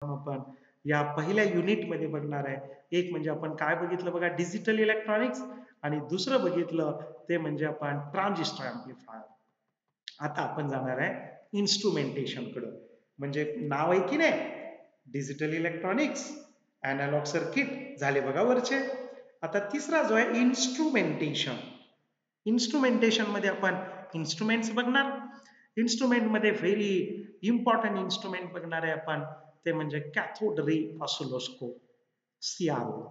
आपण या पहिल्या युनिटमध्ये बघणार आहे. एक म्हणजे आपण काय बघितलं बघा, डिजिटल इलेक्ट्रॉनिक्स, आणि दुसरं बघितलं ते म्हणजे आपण ट्रान्झिस्टर अँप्लिफायर. आता आपण जाणार आहे इन्स्ट्रुमेंटेशन कडे. म्हणजे नाव आहे की नाही, डिजिटल इलेक्ट्रॉनिक्स, अॅनालॉग सर्किट झाले बघा वरचे. आता तिसरा जो आहे इन्स्ट्रुमेंटेशन. इन्स्ट्रुमेंटेशन मध्ये आपण इन्स्ट्रुमेंट्स बघणार. इन्स्ट्रुमेंट मध्ये व्हेरी इम्पॉर्टंट इन्स्ट्रुमेंट बघणार आहे आपण, ते म्हणजे कॅथोड रे ऑसिलोस्कोप, सीआरओ.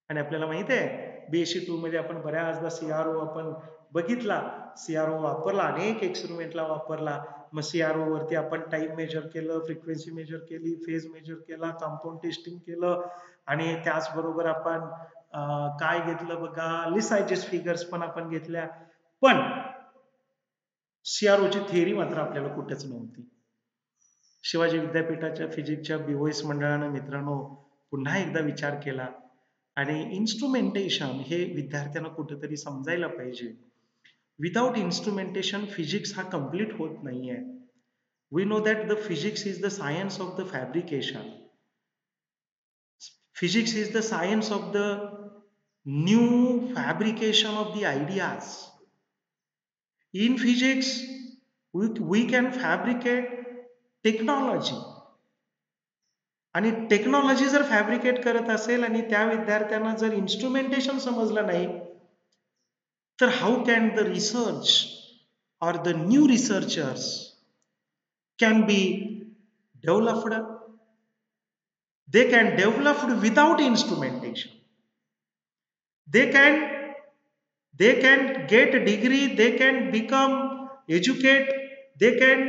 आणि आपल्याला माहित आहे बीएससी 2 मध्ये आपण बऱ्याचदा सीआरओ आपण बघितला, सीआरओ वापरला, अनेक एक्सपेरिमेंटला वापरला. मग सीआरओ वरती आपण टाइम मेजर केलं, फ्रिक्वेन्सी मेजर केली, फेज मेजर केला, कंपाऊंड टेस्टिंग केलं, आणि त्याचबरोबर आपण काय घेतलं बघा, लिसायजेस फिगर्स पण आपण घेतल्या. पण सीआरओची थिअरी मात्र आपल्याला कुठेच नव्हती. शिवाजी विद्यापीठाच्या फिजिक्सच्या बीओएस मंडळानं मित्रांनो पुन्हा एकदा विचार केला, आणि इन्स्ट्रुमेंटेशन हे विद्यार्थ्यांना कुठेतरी समजायला पाहिजे. विदाउट इन्स्ट्रुमेंटेशन फिजिक्स हा कंप्लीट होत नाहीये. We know that the physics is the science of the fabrication. Physics is the science of the new fabrication of the ideas. In physics, we can fabricate technology, आणि technology जर fabricate करत असेल आणि त्या विद्यार्थ्यांना जर इन्स्ट्रुमेंटेशन समजलं नाही, तर how can the research or the new researchers can be developed? They can develop without instrumentation. They can get a degree, they can become educate, they can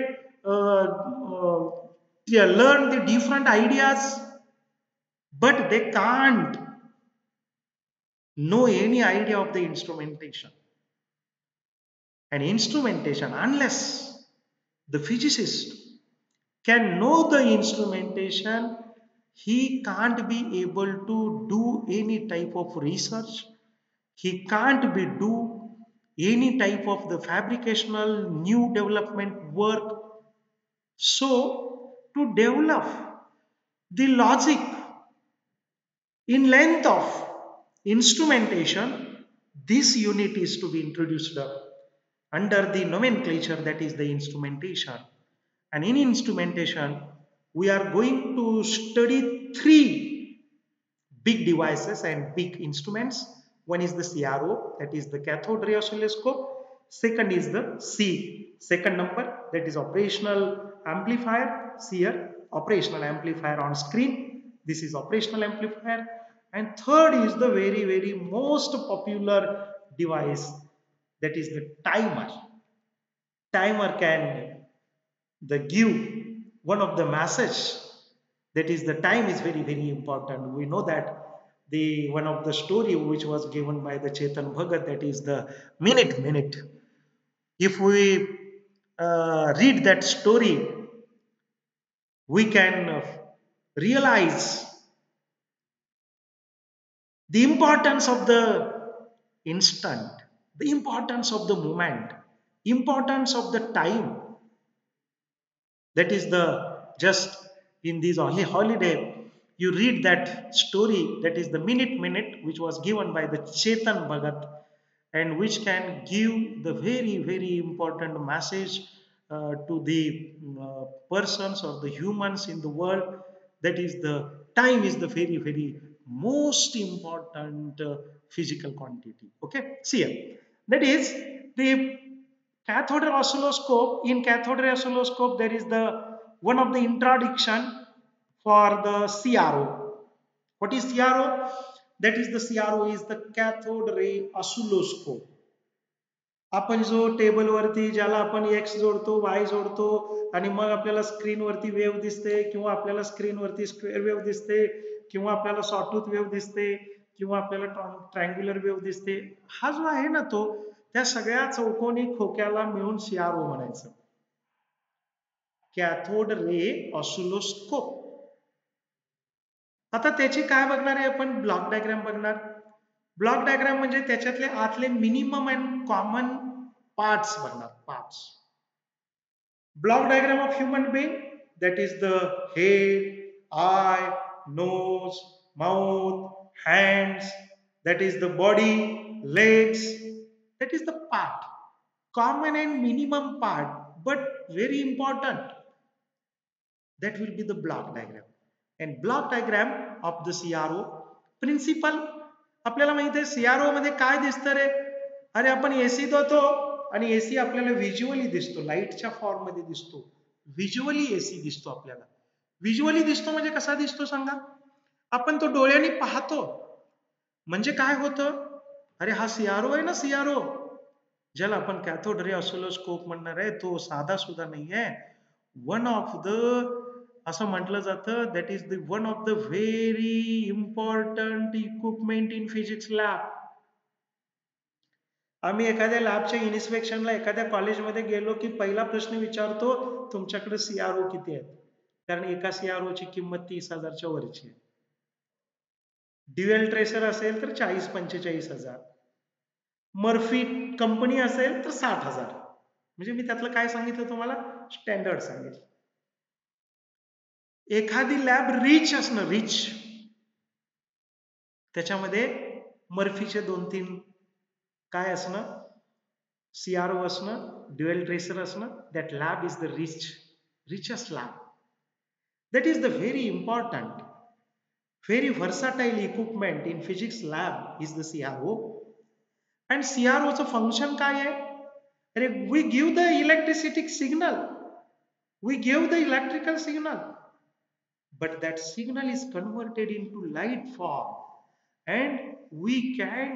learn the different ideas, but they can't know any idea of the instrumentation. And instrumentation, unless the physicist can know the instrumentation, he can't be able to do any type of research. He can't be do any type of the fabricational new development work. So to develop the logic in length of instrumentation, this unit is to be introduced under the nomenclature that is the instrumentation. And in instrumentation, we are going to study three big devices and big instruments. One is the CRO, that is the cathode ray oscilloscope. Second is the second number, that is operational amplifier. See here, operational amplifier on screen. This is operational amplifier. And third is the very most popular device, that is the timer. Timer can give one of the message, that is the time is very important. We know that the one of the story which was given by the Chetan Bhagat, that is the minute. If we read that story, we can realize the importance of the instant, the importance of the moment, importance of the time. That is the just in these only holiday you read that story, that is the minute which was given by the Chetan Bhagat, and which can give the very important message to the persons or the humans in the world. That is the time is the very most important physical quantity. Okay, see here, that is the cathode ray oscilloscope. In cathode ray oscilloscope, there is the one of the introduction for the CRO. What is CRO? That is the CRO is the cathode ray oscilloscope. आपण जो table वरती ज्याला आपण x जोडतो, Y जोडतो, आणि मग आपल्याला स्क्रीन वरती वेव्ह दिसते, किंवा आपल्याला स्क्रीन वरती स्क्वेअर वेव्ह दिसते, किंवा आपल्याला सॉटूथ वेव्ह दिसते, किंवा आपल्याला ट्रायंग्युलर वेव्ह दिसते. हा जो आहे ना, तो त्या सगळ्या चौकोनी खोक्याला मिळून सीआरओ म्हणायचं, कॅथोड रे ऑसिलोस्कोप. आता त्याची काय बघणार आहे आपण, ब्लॉक डायग्राम बघणार. ब्लॉक डायग्राम म्हणजे त्याच्यातले आतले मिनिमम अँड कॉमन पार्ट्स बघणार, parts. Block diagram of human being, that is the head, eye, nose, mouth, hands, that is the body, legs, that is the part, common and minimum part, but very important. That will be the block diagram. And block diagram of the CRO principle. आपल्याला माहिती आहे CRO मध्ये काय दिसतं रे? अरे आपण AC देतो आणि एसी आपल्याला व्हिज्युअली दिसतो, लाईटच्या फॉर्म मध्ये दिसतो, व्हिज्युअली एसी दिसतो आपल्याला. व्हिज्युअली दिसतो म्हणजे कसा दिसतो सांगा? आपण तो डोळ्यांनी पाहतो म्हणजे काय होतं? अरे हा सीआरओ आहे ना, सीआरओ ज्याला आपण कॅथोड रे ऑसिलोस्कोप म्हणणार आहे, तो साधा सुद्धा नाहीये. वन ऑफ द असं म्हटलं जातं that is the one of the very important equipment in physics lab. आम्ही एखाद्या लॅबच्या इन्स्पेक्शनला एखाद्या कॉलेजमध्ये गेलो की पहिला प्रश्न विचारतो, तुमच्याकडे सीआरओ किती आहेत? कारण एका सीआरओची किंमत 30,000च्या वरची आहे. ड्युएल ट्रेसर असेल तर 40-45,000. मर्फी कंपनी असेल तर 60,000. म्हणजे मी त्यातलं काय सांगितलं तुम्हाला? स्टँडर्ड सांगितलं. एखादी लॅब रिच असणं, रिच, त्याच्यामध्ये मर्फीचे 2-3 काय असणं, सीआरओ असणं, ड्युएल ट्रेसर असणं, that lab is the richest lab. That is the very important, very versatile equipment in physics lab is the CRO. And CRO चं फंक्शन काय आहे? अरे we give the electricity signal, we give the electrical signal, but that signal is converted into light form and we can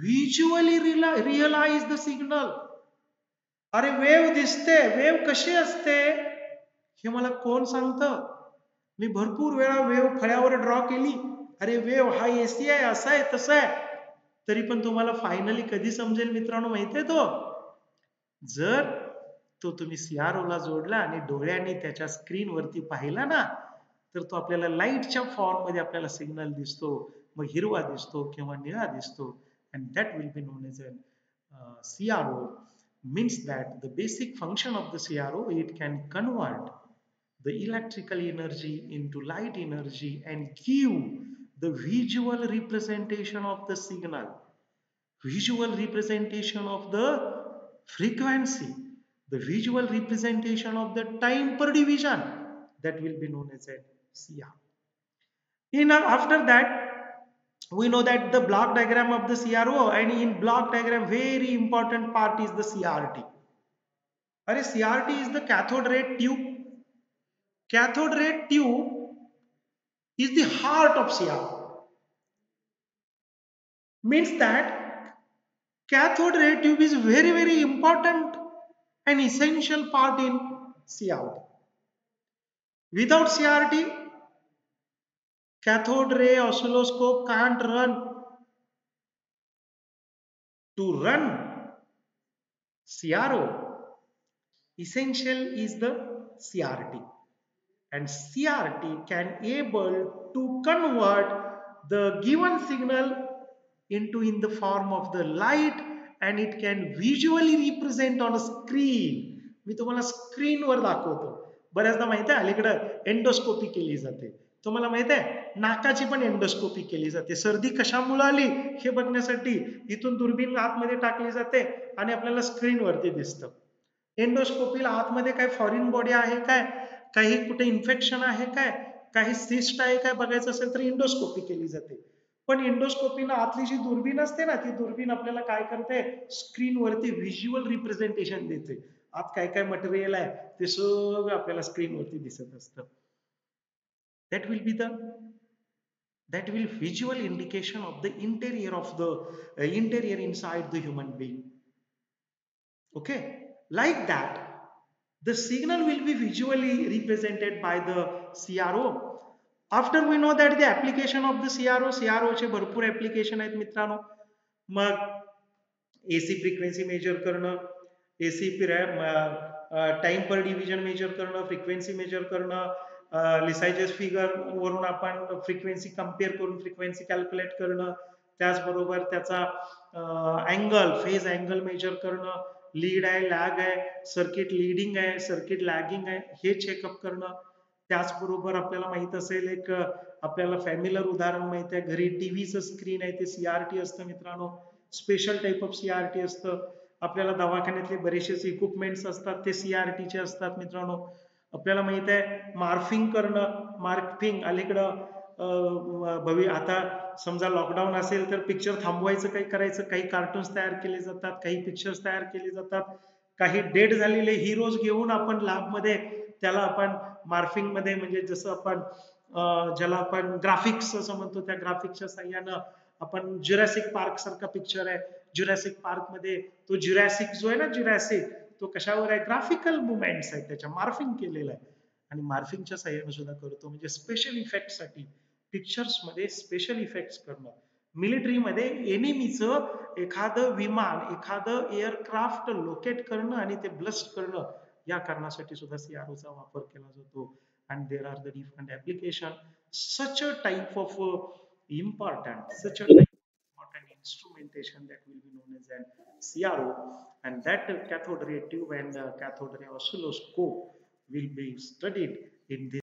visually realize the signal. अरे wave दिसते, wave कशी असते हे मला कोण सांगतं? मी भरपूर वेळा वेव फळ्यावर ड्रॉ केली, अरे वेव हा एसी आहे, असा आहे, तसा आहे, तरी पण तुम्हाला फायनली कधी समजेल मित्रांनो माहिती आहे? तो जर तो तुम्ही सीआरओ ला जोडला आणि डोळ्यांनी त्याच्या स्क्रीन वरती पाहिला ना, तर तो आपल्याला लाईटच्या फॉर्म मध्ये आपल्याला सिग्नल दिसतो, मग हिरवा दिसतो किंवा निळा दिसतो. And that will be known as a CRO. means that the basic function of the CRO, it can convert the electrical energy into light energy and give the visual representation of the signal, visual representation of the frequency, the visual representation of the time per division, that will be known as a CRO. After that we know that the block diagram of the CRO, and in block diagram very important part is the CRT. Are CRT is the cathode ray tube. Cathode ray tube is the heart of CRO. Means that cathode ray tube is very important and essential part in CRT. Without CRT, cathode ray oscilloscope can't run. To run CRO, essential is the CRT, and CRT can able to convert the given signal into in the form of the light, and it can visually represent on a screen. मी तुम्हाला स्क्रीनवर दाखवतो. बऱ्याचदा माहिती आहे अलीकडे endoscopy केली जाते. तुम्हाला माहित आहे नाकाची पण एंडोस्कोपी केली जाते. सर्दी कशामुळे आली हे बघण्यासाठी इथून दुर्बीण आतमध्ये टाकली जाते आणि आपल्याला स्क्रीनवरती दिसतं. एंडोस्कोपीला आतमध्ये काय फॉरेन बॉडी आहे काय, काही कुठे इन्फेक्शन आहे काय, काही सिस्ट आहे काय बघायचं असेल तर एंडोस्कोपी केली जाते. पण एंडोस्कोपीला आतली जी दुर्बीण असते ना, ती दुर्बीण आपल्याला काय करते, स्क्रीनवरती व्हिज्युअल रिप्रेझेंटेशन देते. आत काय काय मटेरियल आहे ते सगळं आपल्याला स्क्रीनवरती दिसत असतं. that will visual indication of the interior inside the human being. Okay, like that the signal will be visually represented by the CRO. After we know that the application of the CRO चे भरपूर application आहेत मित्रांनो. मग AC frequency major करणं, AC time पर division major करणं, frequency major करणं, लिसायजेस figure वरून आपण फ्रिक्वेन्सी कंपेअर करून फ्रिक्वेन्सी कॅल्क्युलेट करणं, त्याचबरोबर त्याचा अँगल, फेज अँगल मेजर करणं, लीड आहे, लॅग आहे, सर्किट लीडिंग आहे, सर्किट लॅगिंग आहे हे चेकअप करणं, त्याचबरोबर आपल्याला माहित असेल एक आपल्याला फॅमिलर उदाहरण माहित आहे, घरी टीव्हीचं स्क्रीन आहे ते सीआरटी असतं मित्रांनो. स्पेशल टाईप ऑफ सीआरटी असतं. आपल्याला दवाखान्यातले बरेचसे इक्विपमेंट्स असतात ते सीआरटीचे असतात मित्रांनो. आपल्याला माहित आहे मार्फिंग करणं, मार्फिंग अलीकडं आता समजा लॉकडाऊन असेल तर पिक्चर थांबवायचं काही करायचं, काही कार्टून्स तयार केले जातात, काही पिक्चर्स तयार केले जातात, काही डेड झालेले हिरोज घेऊन आपण लॅबमध्ये त्याला आपण मार्फिंग मध्ये म्हणजे जसं आपण ज्याला आपण ग्राफिक्स असं म्हणतो त्या ग्राफिक्सच्या साह्यानं आपण ज्युरॅसिक पार्क सारखा पिक्चर आहे, ज्युरॅसिक पार्क मध्ये तो ज्युरॅसिक जो आहे ना ज्युरॅसिक तो कशावर आहे ग्राफिकल मुवमेंट्स आहेत त्याच्या मार्फिंग केलेलं आहे आणि मार्फिंगच्या साह्यानं सुद्धा करतो म्हणजे स्पेशल इफेक्ट साठी पिक्चर्स मध्ये स्पेशल इफेक्ट्स करणं मिलिटरीमध्ये एनिमीचं एखादं विमान एखादं एअरक्राफ्ट लोकेट करणं आणि ते ब्लस्ट करणं या कारणासाठी सुद्धा सीआरओचा वापर केला जातो and there are the different application such a type of such a type of important instrumentation that will be known as an CRO and that cathode ray tube and cathode ray oscilloscope will be studied in this